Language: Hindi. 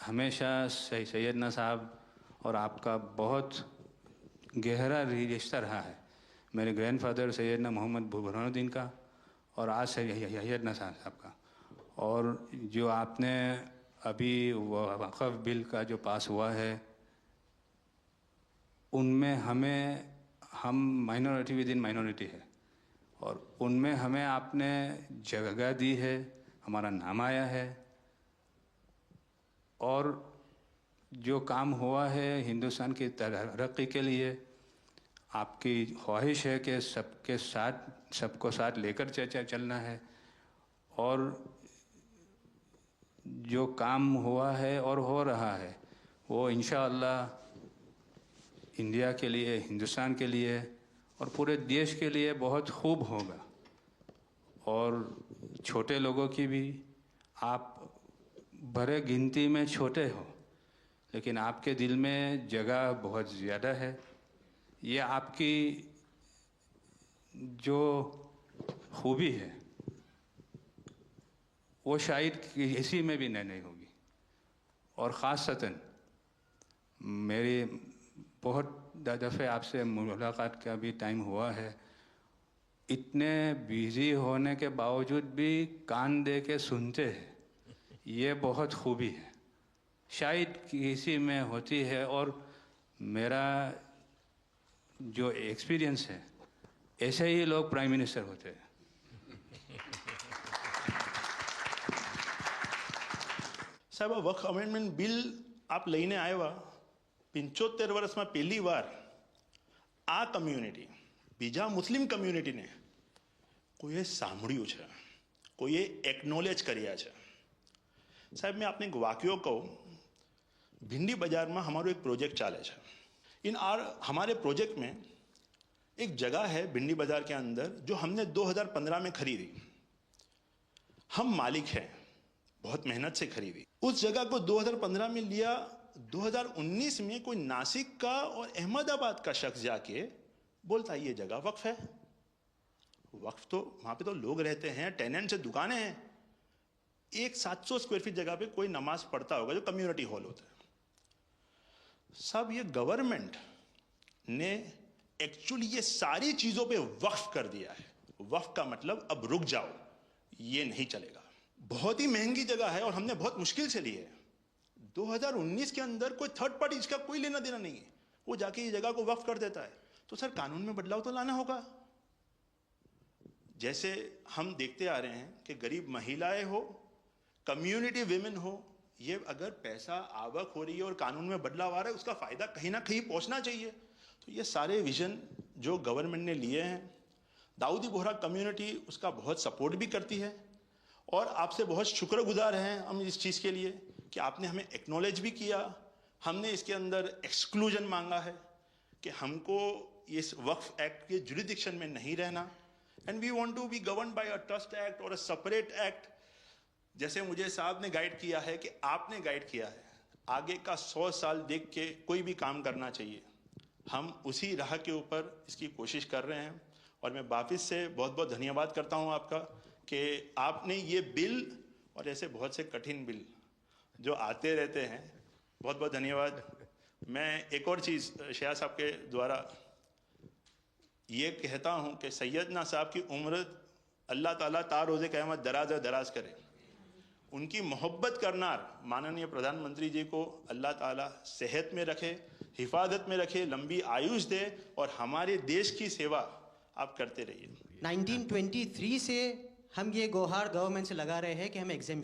हमेशा सैयदना साहब और आपका बहुत गहरा रिश्ता रहा है। मेरे ग्रैंडफादर सैयदना मोहम्मद बुरहानुद्दीन का और आज सैयदना साहब का। और जो आपने अभी वक़्फ़ बिल का जो पास हुआ है, उनमें हम माइनॉरिटी विद इन माइनॉरिटी है और उनमें हमें आपने जगह दी है, हमारा नाम आया है। और जो काम हुआ है हिंदुस्तान की तरक्की के लिए, आपकी ख्वाहिश है कि सबको साथ लेकर चलना है। और जो काम हुआ है और हो रहा है वो इंशाअल्लाह इंडिया के लिए, हिंदुस्तान के लिए और पूरे देश के लिए बहुत खूब होगा। और छोटे लोगों की भी, आप भरे गिनती में छोटे हो लेकिन आपके दिल में जगह बहुत ज़्यादा है। ये आपकी जो खूबी है वो शायद किसी में भी नहीं होगी। और ख़ासतन मेरी बहुत दफ़े आपसे मुलाकात का भी टाइम हुआ है, इतने बिज़ी होने के बावजूद भी कान दे के सुनते हैं, ये बहुत खूबी है, शायद किसी में होती है। और मेरा जो एक्सपीरियंस है, ऐसे ही लोग प्राइम मिनिस्टर होते हैं। સાહેબ વક્ફ અમેન્ડમેન્ટ બિલ આપ લઈને આવ્યા 75 વર્ષમાં પહેલી વાર આ કમ્યુનિટી, બીજા મુસ્લિમ કમ્યુનિટીને કોઈએ સાંભળ્યું છે, કોઈએ એકનોલેજ કર્યા છે। સાહેબ मैं आपने एक वाक्यो कहूँ, भिंडी बाजार में हमारो एक प्रोजेक्ट चाले है। हमारे प्रोजेक्ट में एक जगह है भिंडी बाजार के अंदर जो हमने 2015 में खरीदी। हम मालिक हैं, बहुत मेहनत से खरीदी। उस जगह को 2015 में लिया, 2019 में कोई नासिक का और अहमदाबाद का शख्स जाके बोलता ये जगह वक्फ है। वक्फ तो वहाँ पे तो लोग रहते हैं, टेनेंट्स से दुकानें हैं। एक 700 स्क्वायर फीट जगह पे कोई नमाज पढ़ता होगा जो कम्युनिटी हॉल होता है। सब ये गवर्नमेंट ने एक्चुअली ये सारी चीज़ों पे वक्फ कर दिया है। वक्फ का मतलब अब रुक जाओ, ये नहीं चलेगा। बहुत ही महंगी जगह है और हमने बहुत मुश्किल से ली है। 2019 के अंदर कोई थर्ड पार्टी, इसका कोई लेना देना नहीं है, वो जाके ये जगह को वक्फ कर देता है। तो सर कानून में बदलाव तो लाना होगा। जैसे हम देखते आ रहे हैं कि गरीब महिलाएं हो, कम्युनिटी विमेन हो, ये अगर पैसा आवक हो रही है और कानून में बदलाव आ रहा है, उसका फायदा कहीं ना कहीं पहुंचना चाहिए। तो ये सारे विजन जो गवर्नमेंट ने लिए हैं, दाऊदी बोहरा कम्युनिटी उसका बहुत सपोर्ट भी करती है और आपसे बहुत शुक्रगुजार हैं हम इस चीज़ के लिए कि आपने हमें एक्नॉलेज भी किया। हमने इसके अंदर एक्सक्लूजन मांगा है कि हमको इस वक्फ एक्ट के जुरिडिक्शन में नहीं रहना, and we want to be govern by a trust act और अ सेपरेट एक्ट। जैसे मुझे साहब ने गाइड किया है कि आपने गाइड किया है, आगे का 100 साल देख के कोई भी काम करना चाहिए। हम उसी राह के ऊपर इसकी कोशिश कर रहे हैं और मैं वापिस से बहुत बहुत धन्यवाद करता हूं आपका कि आपने ये बिल और ऐसे बहुत से कठिन बिल जो आते रहते हैं, बहुत बहुत धन्यवाद। मैं एक और चीज़ शाह साहब के द्वारा ये कहता हूं कि सैयदना साहब की उम्र अल्लाह ताला तार रोज़े क़यामत दराज करे। उनकी मोहब्बत करना माननीय प्रधानमंत्री जी को अल्लाह ताला सेहत में रखे, हिफाजत में रखे, लंबी आयुष दे और हमारे देश की सेवा आप करते रहिए। 1923 से हम ये गुहार गवर्नमेंट से लगा रहे हैं कि हम एग्जेम्पशन